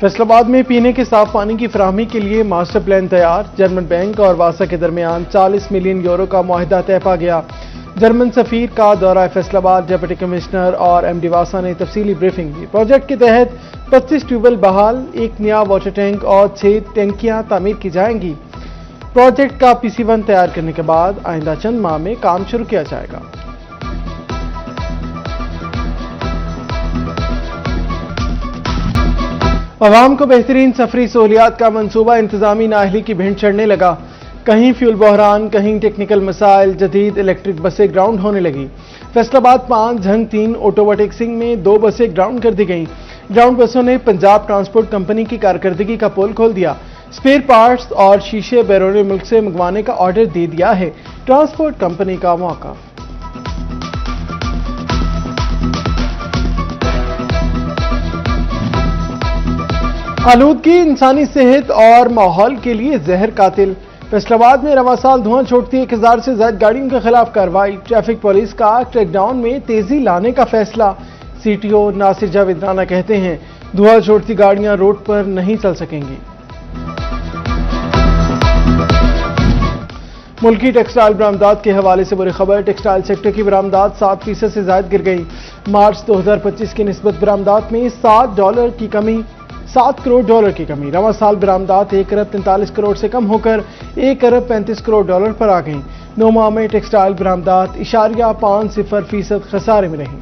फैसलाबाद में पीने के साफ पानी की फराहमी के लिए मास्टर प्लान तैयार। जर्मन बैंक और वासा के दरमियान 40 मिलियन यूरो का मुआहिदा तय पा गया। जर्मन सफीर का दौरा फैसलाबाद, डिप्टी कमिश्नर और एमडी वासा ने तफसीली ब्रीफिंग दी। प्रोजेक्ट के तहत 25 ट्यूबवेल बहाल, एक नया वाटर टैंक और 6 टैंकियां तामीर की जाएंगी। प्रोजेक्ट का PC1 तैयार करने के बाद आइंदा चंद माह में काम शुरू किया जाएगा। अवाम को बेहतरीन सफरी सहूलियात का मंसूबा इंतजामी नाअहली की भिंड चढ़ने लगा। कहीं फ्यूल बहरान, कहीं टेक्निकल मसाइल, जदीद इलेक्ट्रिक बसें ग्राउंड होने लगी। फैसलाबाद 5, झंग 3, ऑटोमेटिक सिंह में 2 बसें ग्राउंड कर दी गईं। ग्राउंड बसों ने पंजाब ट्रांसपोर्ट कंपनी की कारकर्दगी का पोल खोल दिया। स्पेयर पार्ट्स और शीशे बैरून मुल्क से मंगवाने का ऑर्डर दे दिया है ट्रांसपोर्ट कंपनी का मौका। आलूदगी इंसानी सेहत और माहौल के लिए जहर कातिल। फैसलाबाद में रवा साल धुआं छोड़ती 1000 से ज्यादा गाड़ियों के खिलाफ कार्रवाई। ट्रैफिक पुलिस का क्रैकडाउन में तेजी लाने का फैसला। CTO नासिर जावेद राना कहते हैं धुआं छोड़ती गाड़ियां रोड पर नहीं चल सकेंगी। मुल्की टेक्सटाइल बरामदात के हवाले से बुरी खबर। टेक्सटाइल सेक्टर की बरामदात 7% से ज्यादा गिर गई। मार्च 2025 की निस्बत बरामदात में $7 करोड़ की कमी। रवा साल बरामदात 1 अरब 43 करोड़ से कम होकर 1 अरब 35 करोड़ पर आ गई। 9 माह में टेक्सटाइल बरामदात 0.50% खसारे में रही।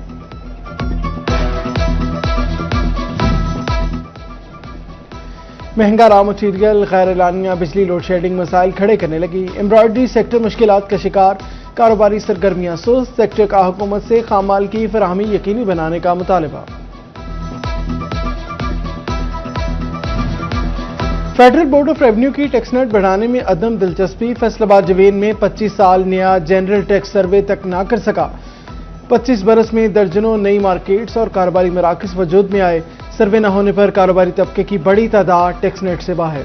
महंगा रॉ मटीरियल, गैर एलानिया बिजली, लोड शेडिंग मसाइल खड़े करने लगी। एम्ब्रॉयडरी सेक्टर मुश्किलात का शिकार। कारोबारी सरगर्मियां सुस्त। सेक्टर का हुकूमत से खाम माल की फराहमी यकीनी बनाने का मुतालबा। फेडरल बोर्ड ऑफ रेवेन्यू की टैक्स नेट बढ़ाने में अदम दिलचस्पी। फैसलाबाद जवेन में 25 साल नया जनरल टैक्स सर्वे तक ना कर सका। 25 बरस में दर्जनों नई मार्केट्स और कारोबारी मराकज वजूद में आए। सर्वे न होने पर कारोबारी तबके की बड़ी तादाद टैक्स नेट से बाहर।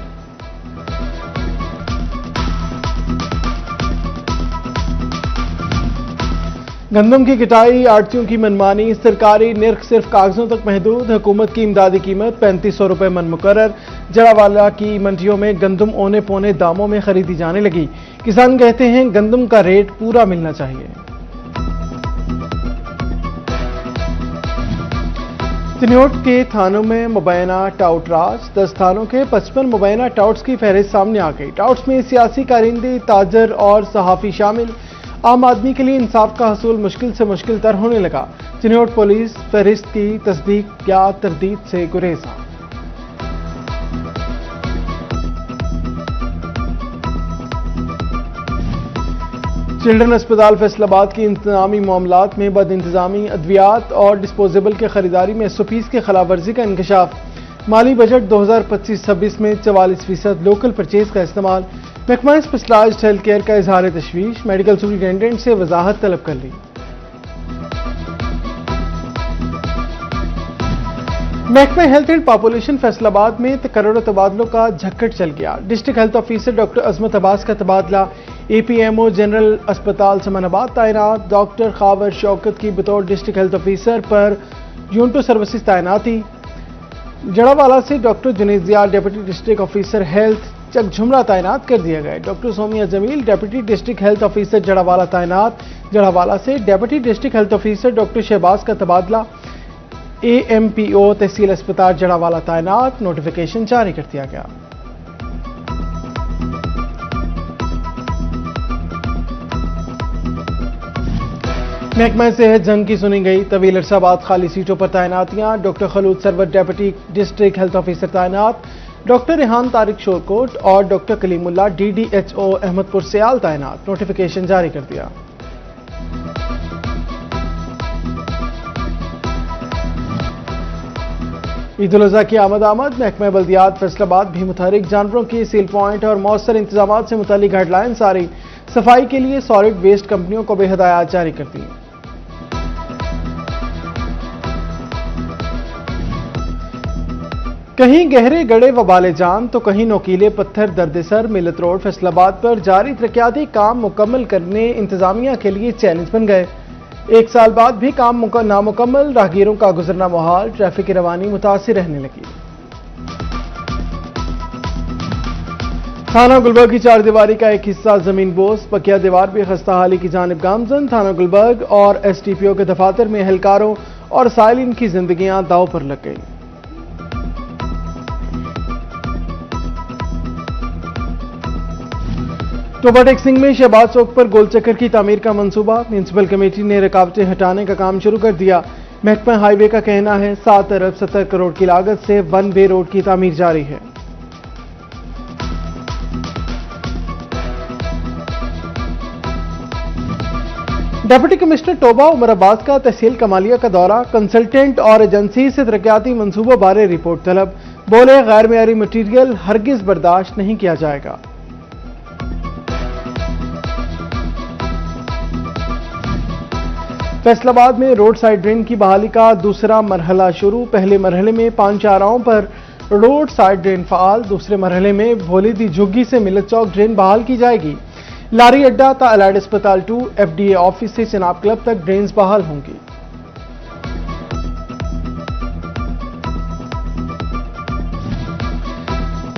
गंदम की कटाई, आड़तियों की मनमानी। सरकारी निर्ख सिर्फ कागजों तक महदूद। हुकूमत की इमदादी कीमत 3500 रुपए मन मुकर्रर। जड़ावाला की मंडियों में गंदम औने पौने दामों में खरीदी जाने लगी। किसान कहते हैं गंदम का रेट पूरा मिलना चाहिए। चिन्होट के थानों में मुबैना टाउट राज। 10 थानों के 55 मुबैना टाउट्स की फहरिस्त सामने आ गई। टाउट्स में सियासी कारिंदे, ताजर और सहाफी शामिल। आम आदमी के लिए इंसाफ का हसूल मुश्किल से मुश्किल तर होने लगा। चिन्होट पुलिस फहरिस्त की तस्दीक या तरदीद से गुरेजा। चिल्ड्रन अस्पताल फैसलाबाद की इंतजामी मामलात में बद इंतजामी। अद्वियात और डिस्पोजेबल के खरीदारी में SOPs की खिलाफ वर्जी का इंकशाफ। माली बजट 2025-26 में 44% लोकल परचेज का इस्तेमाल। महकमा स्पेशलाइज्ड हेल्थ केयर का इजहार तशवीश। मेडिकल सुपरिटेंडेंट से वजाहत तलब कर ली। महकमा हेल्थ एंड पॉपुलेशन फैसलाबाद में तकर्रुर तबादलों का झक्कड़ चल गया। डिस्ट्रिक्ट हेल्थ ऑफिसर डॉक्टर अजमत अब्बास का तबादला। APMO जनरल अस्पताल समनाबाद तैनात। डॉक्टर खावर शौकत की बतौर डिस्ट्रिक्ट हेल्थ ऑफिसर पर यूनिटो सर्विसेज तैनाती। जड़ावाला से doctor Junaid Zia deputy district officer health Chakjhumra तैनात कर दिया गया। Doctor Somia Jameel deputy district health officer Jaranwala तैनात। जड़ावाला से deputy district health officer doctor Shahbaz का तबादला। AMPO तहसील अस्पताल जड़ावाला तैनात। नोटिफिकेशन जारी कर दिया गया। महकमा सेहत जंग की सुनी गई। तवील अरसा बाद खाली सीटों पर तैनातियां। Doctor Khalood Sarwar deputy district health officer तैनात। डॉक्टर रेहान तारिक शोरकोट और डॉक्टर कलीमुल्लाह DDHO अहमदपुर सियाल तैनात। नोटिफिकेशन जारी कर दिया। ईद उल अज़हा की आमद। महकमा बल्दियात फैसलाबाद भी मुतहरिक। जानवरों की सील पॉइंट और मौसर इंतजाम से मुतालिक गाइडलाइंस आ रही। सफाई के लिए सॉलिड वेस्ट कंपनियों को भी हिदायत जारी कर दी। कहीं गहरे गड़े वबाले जान तो कहीं नोकीले पत्थर दर्द सर। मिलत रोड फैसलाबाद पर जारी तरक्याती काम मुकम्मल करने इंतजामिया के लिए चैलेंज बन गए। 1 साल बाद भी काम नामुकम्मल। राहगीरों का गुजरना मुहाल। ट्रैफिक की रवानी मुतासिर रहने लगी। थाना गुलबर्ग की चार दीवारी का एक हिस्सा जमीन बोस, बकिया दीवार भी खस्ता हाली की जानिब गामजन। थाना गुलबर्ग और एसटीपीओ के दफातर में एहलकारों और साइलिन की जिंदगियां दांव पर लग गई। टोबा टेक्सिंग में शहबाज चौक पर गोल चक्कर की तामीर का मंसूबा, म्यूनसिपल कमेटी ने रुकावटें हटाने का काम शुरू कर दिया। महकमा हाईवे का कहना है 7 अरब 70 करोड़ की लागत से वन वे रोड की तामीर जारी है। डिप्टी कमिश्नर टोबा उमर अब्बास का तहसील कमालिया का दौरा, कंसल्टेंट और एजेंसी से तरक्याती मंसूबों बारे रिपोर्ट तलब। बोले गैर मेयारी मटीरियल हरगिज बर्दाश्त नहीं किया जाएगा। फैसलाबाद में रोड साइड ड्रेन की बहाली का दूसरा मरहला शुरू। पहले मरहले में 5 चाराओं पर रोड साइड ड्रेन फाल, दूसरे मरहले में भोली दी झुग्गी से मिलत चौक ड्रेन बहाल की जाएगी। लारी अड्डा ता अलाइड अस्पताल 2 FDA ऑफिस से चनाब क्लब तक ड्रेन्स बहाल होंगी।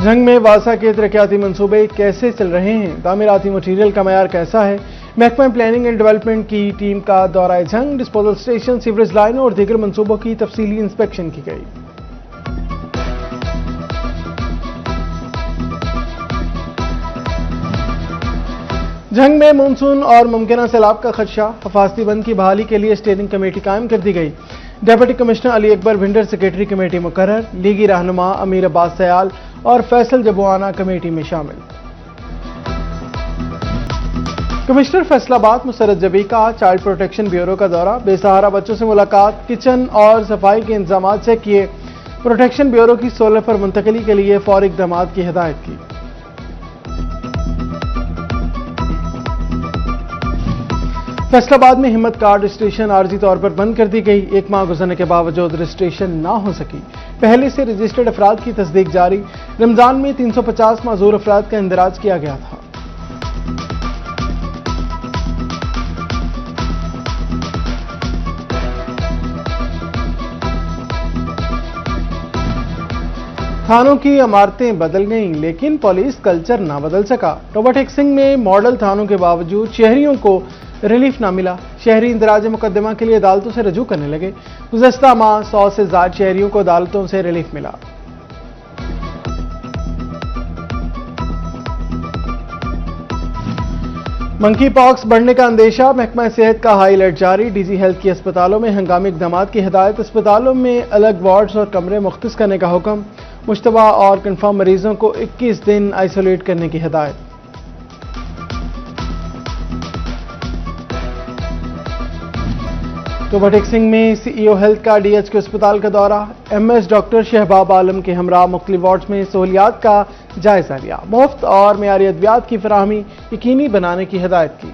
जंग में वासा के तरक्याती मंसूबे कैसे चल रहे हैं, तामीराती मटीरियल का मयार कैसा है। महकमा प्लानिंग एंड डेवलपमेंट की टीम का दौरा जंग, डिस्पोजल स्टेशन, सीवरेज लाइन और दीगर मंसूबों की तफसीली इंस्पेक्शन की गई। जंग में मानसून और मुमकिन सैलाब का खदशा, हिफाजती बंद की बहाली के लिए स्टेयरिंग कमेटी कायम कर दी गई। Deputy commissioner Ali Akbar Bhinder secretary committee मुकर्रर, लीगी रहनुमा अमीर अब्बास सयाल और फैसल जबुआना कमेटी में शामिल। कमिश्नर फैसलाबाद मुसरत जबी का चाइल्ड प्रोटेक्शन ब्यूरो का दौरा, बेसहारा बच्चों से मुलाकात, किचन और सफाई के इंतजाम चेक किए। प्रोटेक्शन ब्यूरो की सोलर पर मुंतकली के लिए फौरी इक़दाम की हिदायत की। फैसलाबाद में हिम्मत कार्ड रजिस्ट्रेशन आर्जी तौर पर बंद कर दी गई। 1 माह गुजरने के बावजूद रजिस्ट्रेशन ना हो सकी। पहले से रजिस्टर्ड अफराद की तस्दीक जारी। रमजान में 350 माजूर अफराद का इंदराज किया गया था। थानों की इमारतें बदल गईं, लेकिन पुलिस कल्चर ना बदल सका। टोबा टेक्सिंग में मॉडल थानों के बावजूद शहरियों को रिलीफ ना मिला। शहरी इंदराज मुकदमा के लिए अदालतों से रजू करने लगे। गुज़श्ता माह 100 से ज्यादा शहरियों को अदालतों से रिलीफ मिला। मंकी पॉक्स बढ़ने का अंदेशा, महकमा सेहत का हाई अलर्ट जारी। डीजी हेल्थ की अस्पतालों में हंगामी इक़दाम की हिदायत। अस्पतालों में अलग वार्ड्स और कमरे मुख्तस करने का हुक्म। मुश्तबा और कन्फर्म मरीजों को 21 दिन आइसोलेट करने की हिदायत। टोबा टेक्सिंग में CEO हेल्थ का DH के अस्पताल का दौरा। MS डॉक्टर शहबाब आलम के हमरा मुख्तलिफ वार्ड्स में सहूलियात का जायजा लिया। मुफ्त और मेयारी अद्वियात की फराहमी यकीनी बनाने की हिदायत की।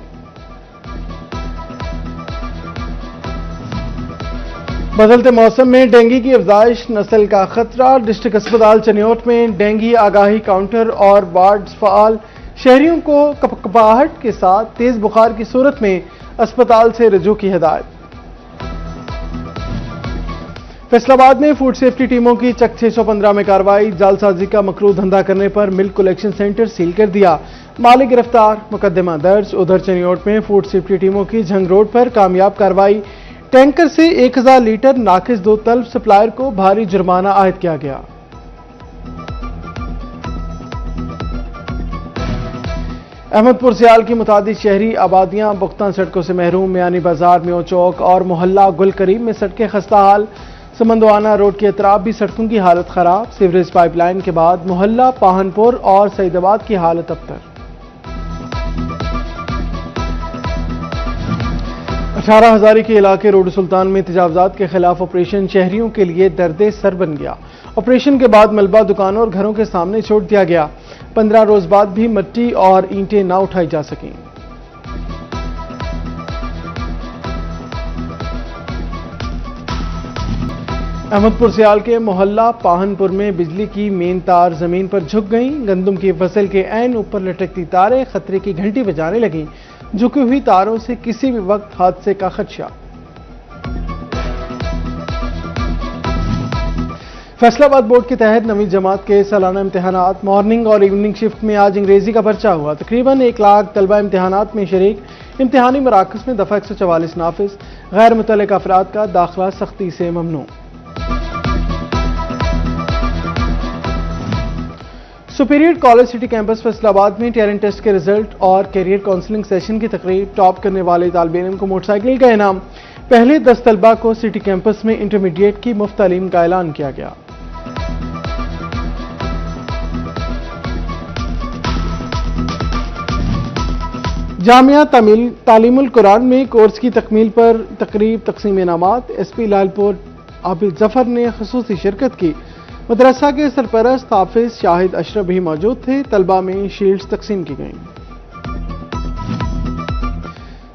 बदलते मौसम में डेंगू की अफजाइश, नस्ल का खतरा। डिस्ट्रिक्ट अस्पताल चनियोट में डेंगू आगाही काउंटर और वार्ड्स फाल। शहरियों को कपकपाहट के साथ तेज बुखार की सूरत में अस्पताल से रजू की हिदायत। फैसलाबाद में फूड सेफ्टी टीमों की चक 615 में कार्रवाई। जालसाजी का मकरू धंधा करने पर मिल्क कलेक्शन सेंटर सील कर दिया। मालिक गिरफ्तार, मुकदमा दर्ज। उधर चनियोट में फूड सेफ्टी टीमों की झंग रोड पर कामयाब कार्रवाई। टैंकर से 1000 लीटर नाकिस दूध तलब सप्लायर को भारी जुर्माना आयद किया गया। अहमदपुर सियाल की मुतादिद शहरी आबादियां पुख्ता सड़कों से महरूम। मियानी बाजार, म्यो चौक और मोहल्ला गुल करीम में सड़कें खस्ता हाल। समंदवाना रोड के अतराफ भी सड़कों की हालत खराब। सीवरेज पाइपलाइन के बाद मोहल्ला पाहनपुर और सईदाबाद की हालत अबतर। 18 हजारी के इलाके रोड सुल्तान में तजावजात के खिलाफ ऑपरेशन शहरियों के लिए दर्दे सर बन गया। ऑपरेशन के बाद मलबा दुकानों और घरों के सामने छोड़ दिया गया। 15 रोज बाद भी मिट्टी और ईंटें ना उठाई जा सकें। अहमदपुर सियाल के मोहल्ला पाहनपुर में बिजली की मेन तार जमीन पर झुक गई। गंदम की फसल के ऐन ऊपर लटकती तारें खतरे की घंटी बजाने लगी। झुकी हुई तारों से किसी भी वक्त हादसे का खदशा। फैसलाबाद बोर्ड के तहत नवीं जमात के सालाना इम्तिहानात मॉर्निंग और इवनिंग शिफ्ट में आज अंग्रेजी का पर्चा हुआ। तकरीबन 1 लाख तलबा इम्तिहानात में शरीक। इम्तिहानी मराकज़ में दफ़ा 144 नाफिज। गैर मुतल्लिक़ अफराद का दाखिला सख्ती से ममनू। Superior college city campus Faisalabad में टेलेंट टेस्ट के रिजल्ट और कैरियर काउंसलिंग सेशन की तकरीब। टॉप करने वाले तालिब इल्म को मोटरसाइकिल का इनाम। पहले 10 तलबा को सिटी कैंपस में इंटरमीडिएट की मुफ्त तालीम का ऐलान किया गया। जामिया तालीमुल कुरान में कोर्स की तकमील पर तकरीब तकसीम इनामात। एसपी लालपुर आबिद जफर ने खुसूसी शिरकत की। मदरसा के सरपरस्त हाफिज शाहिद अशरफ भी मौजूद थे। तलबा में शील्ड्स तकसीम की गईं।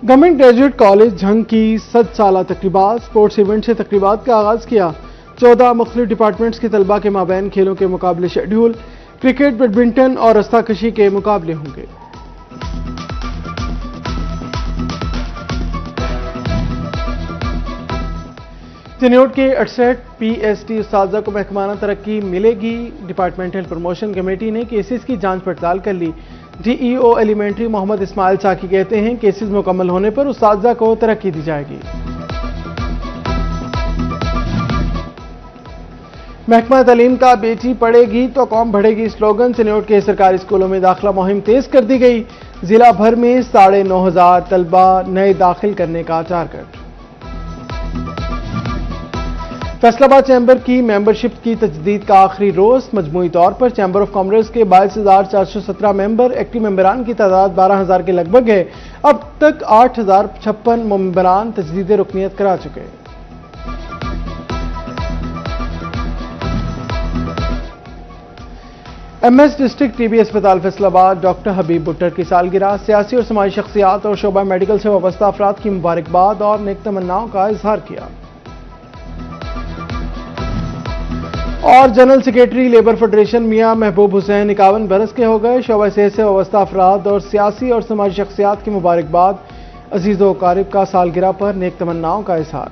गवर्नमेंट ग्रेजुएट कॉलेज झंग की 7 साला तकरीबात। स्पोर्ट्स इवेंट से तकरीबात का आगाज किया। 14 मुख्तलिफ डिपार्टमेंट्स के तलबा के माबैन खेलों के मुकाबले शेड्यूल। क्रिकेट, बैडमिंटन और रस्साकशी के मुकाबले होंगे। चिन्योट के 68 PST उस्ताजा को महकमाना तरक्की मिलेगी। डिपार्टमेंटल प्रमोशन कमेटी ने केसेस की जांच पड़ताल कर ली। DEO एलिमेंट्री मोहम्मद इस्माइल साकी कहते हैं केसेस मुकम्मल होने पर उस्ताजा को तरक्की दी जाएगी। महकमा तालीम का बेटी पढ़ेगी तो कौम बढ़ेगी स्लोगन। चिन्योट के सरकारी स्कूलों में दाखिला मुहिम तेज कर दी गई। जिला भर में 9,500 तलबा नए दाखिल करने का टारगेट। फैसलाबाद चैम्बर की मेंबरशिप की तजदीद का आखिरी रोज। मजमूई तौर पर चैम्बर ऑफ कॉमर्स के 22,417 मेंबर। एक्टिव मेंबरान की तादाद 12,000 के लगभग है। अब तक 8,056 मेंबरान तजदीद रुकनियत करा चुके हैं। MS डिस्ट्रिक्ट TB अस्पताल फैसलाबाद डॉक्टर हबीब भुट्टर की सालगिरह। सियासी और समाजी शख्सियात और शोबा मेडिकल से वाबस्ता अफराद की मुबारकबाद और नेक तमन्नाओं का इजहार किया। और जनरल सेक्रेटरी लेबर फेडरेशन मियां महबूब हुसैन 51 बरस के हो गए। शोबा सेहत से वाबस्ता अफराद और सियासी और समाजी शख्सियात की मुबारकबाद। अजीज़ व अकारिब का सालगिरह पर नेक तमन्नाओं का इजहार।